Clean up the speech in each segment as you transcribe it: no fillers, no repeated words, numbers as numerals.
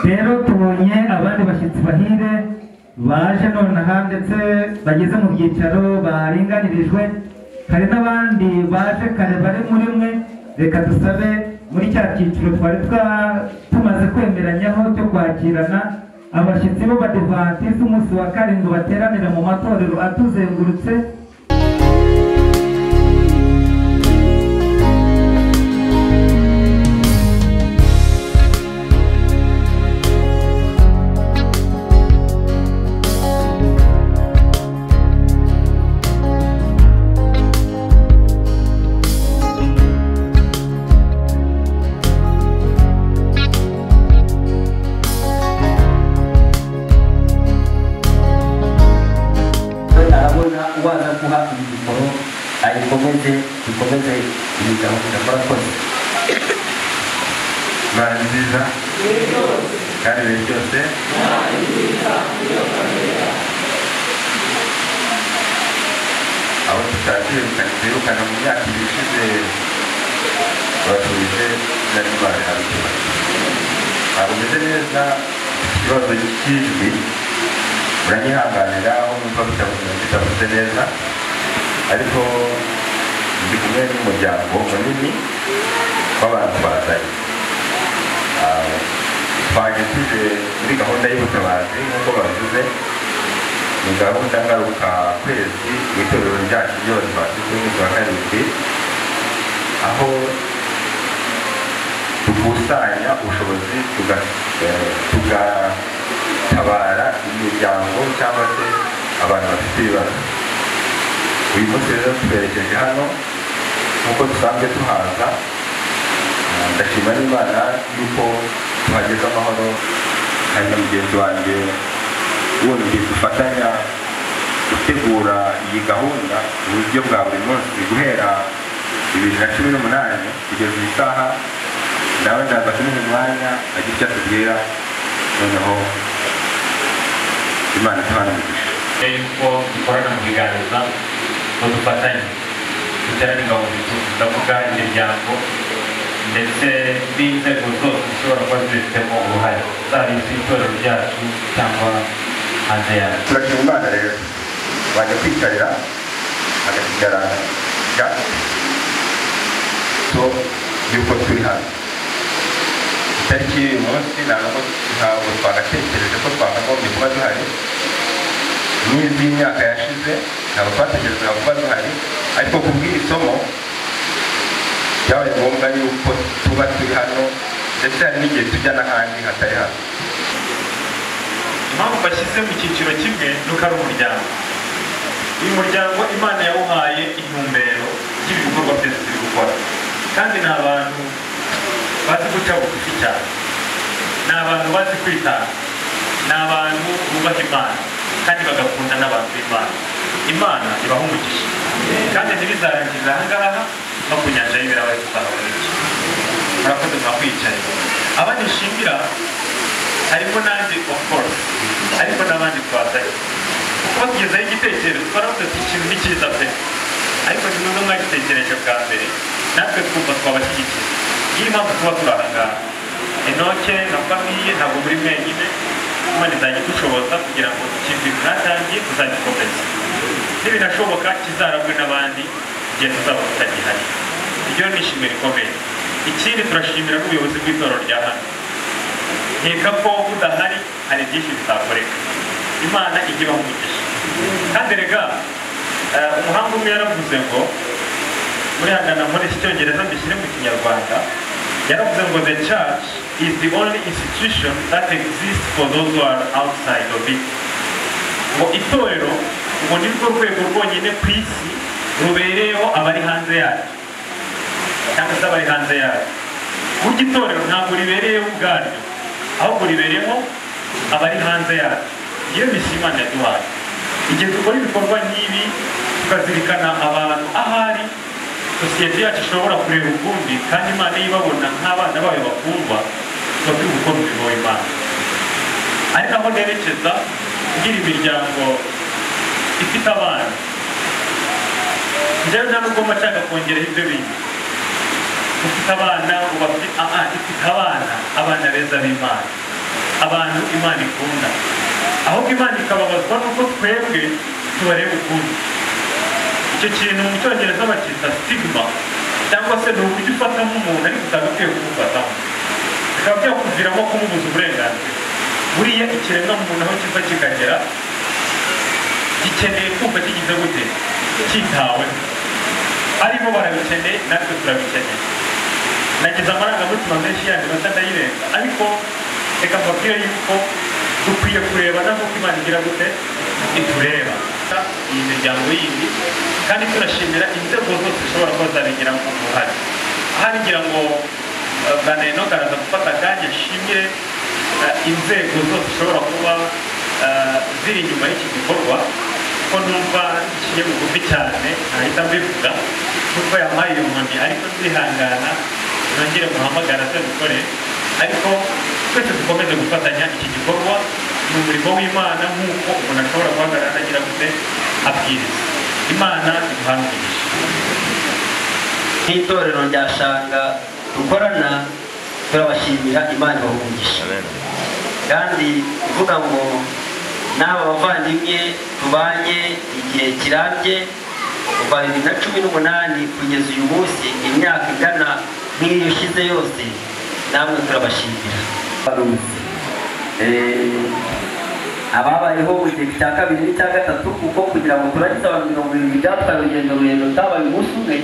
rero tubonye abandi bashyitsi bahire baje nonaha ndetse bageze mu byicaro baringanirijwe, hari n'abandi baje kare bari muri mwe. Reka dusabe muri cya cyiciro twari tumaze kwemeranyaho cyo kwakirana abashyitsi b'Abadivantisi umunsi wa karindwi bateranira mu matorero atuzengurutse. dukomeze imigabo tudakora kose Imana nziza kandi ibihe byose abo tutakirukana mu myaka ibiri ishize batuje n'Imana habikima ntabwo meze neza ikibazo cy'ijwi muranyihanganira aho numva bitavuze neza ariko ndi kumwe n'umuryango munini w'abantu bazanye twaje tuje muri gahunda y'ubutabazi nk'uko babivuze ni gahunda ngaruka kwezi mu itorero ryacu ry'Abadivantisi b'umunsi wa karindwi aho dukusanya ubushobozi tugatabara imiryango cyangwa se abantu bafite ibibazo. Uyu munsi rero twerekeje hano nk'uko dusanzwe tuhaza, ndashima n'Imana yuko tuhageze amahoro, hari na mugenzi wanjye wundi dufatanya gutegura iyi gahunda mu buryo bwa buri munsi guhera 2018 kugeza iyi saha. nawe ndaza kumuha umwanya agira icyo atubwira, noneho Imana tubana umugisha yuko dukorana mu biganza ngo dufatanye duterane ingabo ndavuga imiryango ndetse n'inzego zose zishobora kuba zibifitemo uruhare, zaba iz'itorero ryacu cyangwa hanze yacu. turashima Imana rero bajya kwicarira hagasigara so yuko turi hano itariki y'uyu munsi ntabwo twagatekereje ko twakagombye kuba duhari, n'izindi myaka yashize ntabwo twatekerezaga kuba duhari, ariko kubw'iri somo byabaye ngombwa yuko tuba turi hano ndetse hari n'igihe tujya n'ahandi hatari hano. Impamvu bashyize mu cyiciro kimwe nuko ari umuryango. Uyu muryango Imana yawuhaye intumbero y'ibikorwa byose turi gukora, kandi ni abantu bazi guca bugufi cyane, ni abantu bazi kwitanga, ni abantu bubaha Imana kandi bagakunda n'abantu b'Imana. Imana ibaha umugisha kandi ntibizarangirira aha ngaha no ku nyanja y'ibirahure tuzaboneka. Murakoze mwakwicaye. Abandi nshimira harimo nanjye of course, ariko n'abandi twazanye kuko tugezeho igitekerezo twaravuze ati ikintu ni cyiza pe, ariko ni nubwo mwagitekereje bwa mbere natwe twumva twabashyigikiye. Iyi mpamvu tuba turi aha ngaha, Enoke na famiye ntabwo muri mwenyine, Imana izajya idushoboza kugira ngo ikintu mwatangiye tuzagikomeza, nibinashoboka kizarabwe n'abandi igihe tuzaba tutagihari. Iryo ni ishimwe rikomeye. Ikindi turashimira n'ubuyobozi bw'itorero rya hano, nkeka ko udahari hari byinshi bitakoreka. Imana ijya ibaha umugisha. Kandi rega umuhanga umwe yaravuze ngo, muri hangana muri iki cyongereza mbishyire mu kinyarwanda, yaravuze ngo the church is the only institution that exists for those who are outside of it. Ngo itorero ngo ni rwo rwego rwonyine ku isi rubereyeho abari hanze yayo cyangwa se abari hanze yayo. Burya itorero ntabwo ribereyeho ubwaryo, ahubwo ribereyeho abari hanze yayo. Iyo misi Imana yaduhaye, igihe dukora ibikorwa nk'ibi tukazirikana abantu ahari sosiyete yacu ishobora kureba ubundi, kandi Imana yibabona nk'abana bayo bakundwa, tuba turi gukora umurimo w'Imana. Ari naho nerekeza ngira imiryango ifite abana, njyewe nta nubwo mashaka kongeraho ibyo bindi. Ufite abana ifite abana beza b'Imana, abantu Imana ikunda, ahubwo Imana ikababazwa nuko twebwe tubareba ukundi. Icyo kintu mu cyongereza bacyita stigma, cyangwa se ni uburyo ufatamo umuntu ariko utagakwiye kumufataho, bikaba byakuviramo kumubuza uburenganzira. Buriya ikiremwa muntu aho kiva kikagera gikeneye kumva kigize gute, cyitaweho. Arimo barabikeneye, natwe turabikeneye. Nagize amarangamutima menshi yandi basa ndayirenga, ariko reka mbabwire yuko dukwiye kureba nako ko Imana igira gute itureba. Iyi miryango yindi kandi turashimira inzego zose zishobora kuba zabigiramo uruhare. Aha ngira ngo Bwana Enoch araza gufata akanya ashimire inzego zose zishobora kuba ziri inyuma y'iki gikorwa, ko numva ikiye bugufi cyane nahita mbivuga kuko yampaye iyo nkoni, ariko nzihangana nongere muhamagara se dukore, ariko twese dukomeze gufatanya iki gikorwa. Ni umurimo w'Imana nk'uko umuntu ashobora guhagarara agira gute abwiriza. Imana iduhana umugisha. Nk'itorero rya Shanga dukorana turabashimira, Imana ibahe umugisha. Kandi uvuga ngo n'aba bavandimwe tubanye igihe kirambye kuva 2018 kugeza uyu munsi, imyaka igana nk'iyo ishize yose, namwe turabashimira. Ababayeho mu gihe cya kabiri n'icya gatatu, kuko kugira ngo turangize abantu 70 byatwaye urugendo rurerure rutabaye umunsi umwe.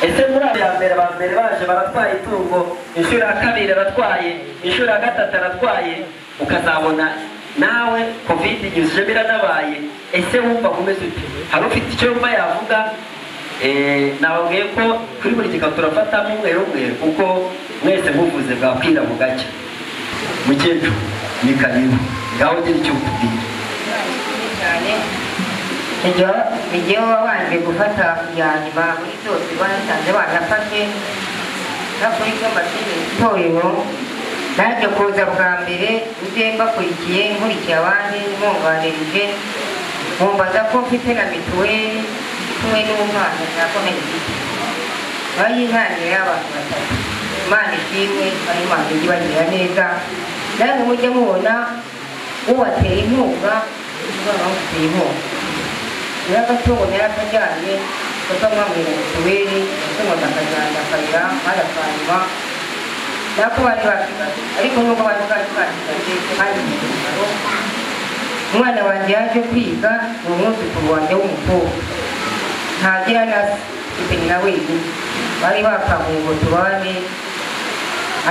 Ese muri aya mbere ba mbere baje baratwaye itungo, inshuro ya kabiri aratwaye, inshuro ya gatatu aratwaye, ukazabona nawe covid inyuze biranabaye. Ese wumva kumeze ute? Hari ufite icyo yumva yavuga? Nababwiye ko kuri buri gika turafatamo umwe umwe, kuko mwese muvuze bwakwira bugacya. Mukecuru ni karibu, ngaho ugira icyo ukubwira. Igihe wabanje gufata yanyuma muri byose basanze banafashe nakuri ko mashini itorero, naje kuza bwa mbere uje mbakurikiye nkurikiye abandi mwunganirije, mumbaza ko mfite na mituweli kumwe n'umwana nako nagifite. Bayintangira y'abantu batatu, Imana ishimwe, ari Imana ijya ibagira neza. Namwe mujye mubona ubatera inkunga, umwana wamuteye inkunga n'agatungo yarakajyanye kutamwamwira mituweli, agatungo akajyana akarira arakanyuma nako bari basigaye, ariko nubwo bari basigaye kandi umumaro. Umwana wanjye yaje kwiga, ni umwuzukuru wanjye w'umukobwa, ntagira na se, mfite nyina wenyine. Bari bakamuye ngo tubane,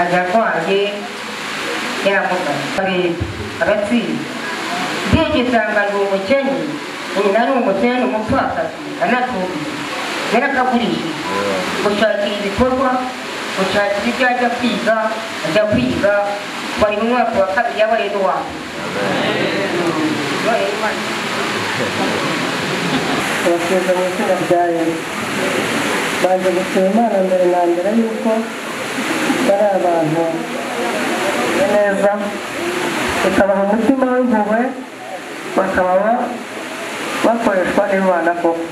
ajya arwaye yaramugana agatsinda. Ndege nsanga ni umukene, nyina ari umukene, umupfakazi anatuye, yarakagurishije gushakira ibikorwa, gushakira ibyo ajya kwiga, bari mu mwaka wa kabiri yabaye n'uwabo. Abashinzwe mu izina rya Yesu baje gusaba Imana mbere na mbere yuko bari abantu neza, ikabaha umutima w'impuhwe, bakaba bakoreshwa n'Imana koko.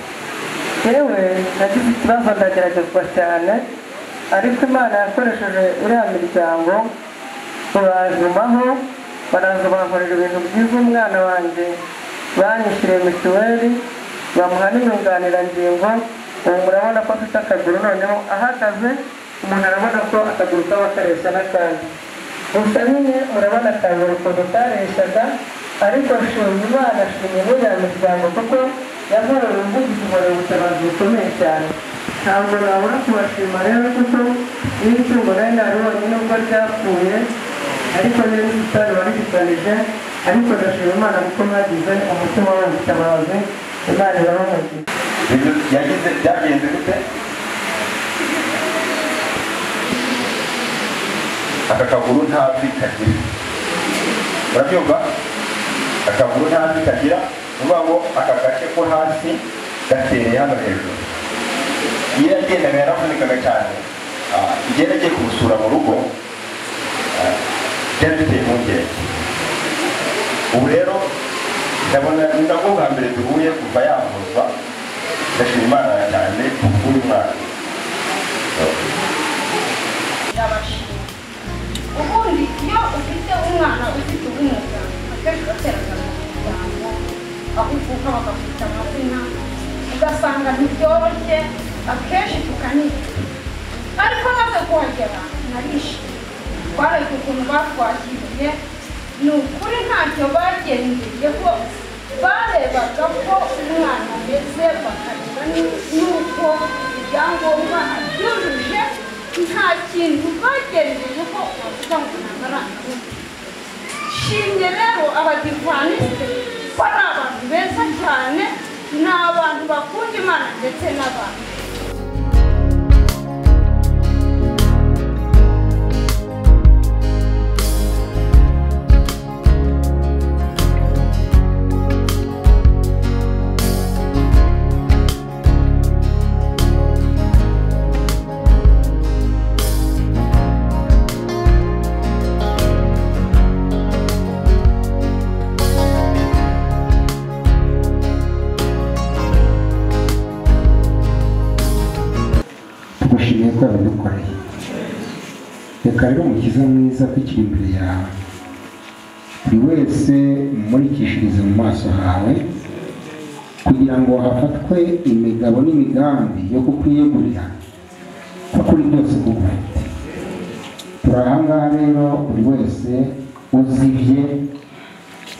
Yewe nagize ikibazo ndageragezwa cyane, ariko Imana yakoresheje uriya miryango babajumaho, baraza bankorera ibintu byiza. Umwana wanjye banyishyuriye mituweli, bamuha n'inyunganirangingo. Ubu murabona ko afite akaguru noneho ahagaze, umuntu arabona ko akaguru kaba karesha n'akandi. Gusa nyine murabona akaguru ukuntu kareshaga, ariko shimye Imana, shimye buriya miryango kuko yakoreye ubuvugizi, ikorera ubutabazi bukomeye cyane. Ntabwo nabura kubashima rero, kuko iyo itungo nari naribonye nubwo ryapfuye, ariko niyo n'ubutane warigitanije, ariko ndashima Imana kuko mwagize umutima w'ubutabazi. Imana ibabaze. yagize byagenze gute? Aka kaguru nta vi kagira, urabyumva? Akaguru nta vi kagira, uvuga ngo aka gace ko hasi gatereye hano hejuru. Iyo yagendaga yaravunikaga cyane, igihe nagiye kumusura mu rugo byari biteye impungenge. Ubu rero ndabona ni nabwo bwa mbere duhuye kuva yavuzwa. Ndashima Imana cyane kuri mwana. Ubundi iyo ufite umwana bakavuka bakakwita amazina ugasanga ntibyoroshye akenshi tukanita ariko maze kuhagera narishimye twareke ukuntu batwakiriye ni ukuri ntacyo bagendeye ko barebaga ko umwana ameze bakareba n'uko ibyangombwa abyujuje nta kintu bagendeye ko wavuga ngo ntagaragara shimye rero abadivaniste ko ari abantu beza cyane ni abantu bakunda Imana ndetse n'abantu tugushimiye ko wabidukoreye reka rero umukiza mwiza tukiri imbere yawe buri wese umurikishirize mu maso hawe kugira ngo hafatwe imigabo n'imigambi yo kukwiyegurira ko kuri byose kugufite turahangaha rero buri wese uzibye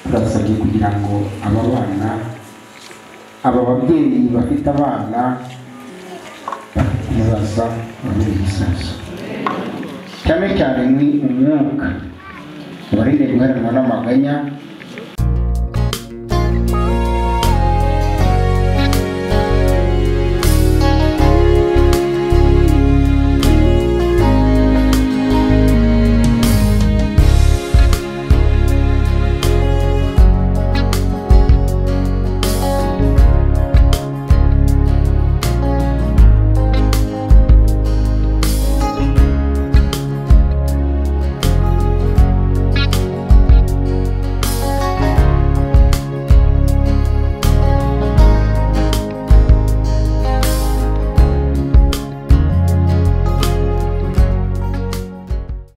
turasabye kugira ngo aba bana aba babyeyi bafite abana muzaza babiri igisubizo cyane cyane ni umwuka ubarinde guheranwa n'amaganya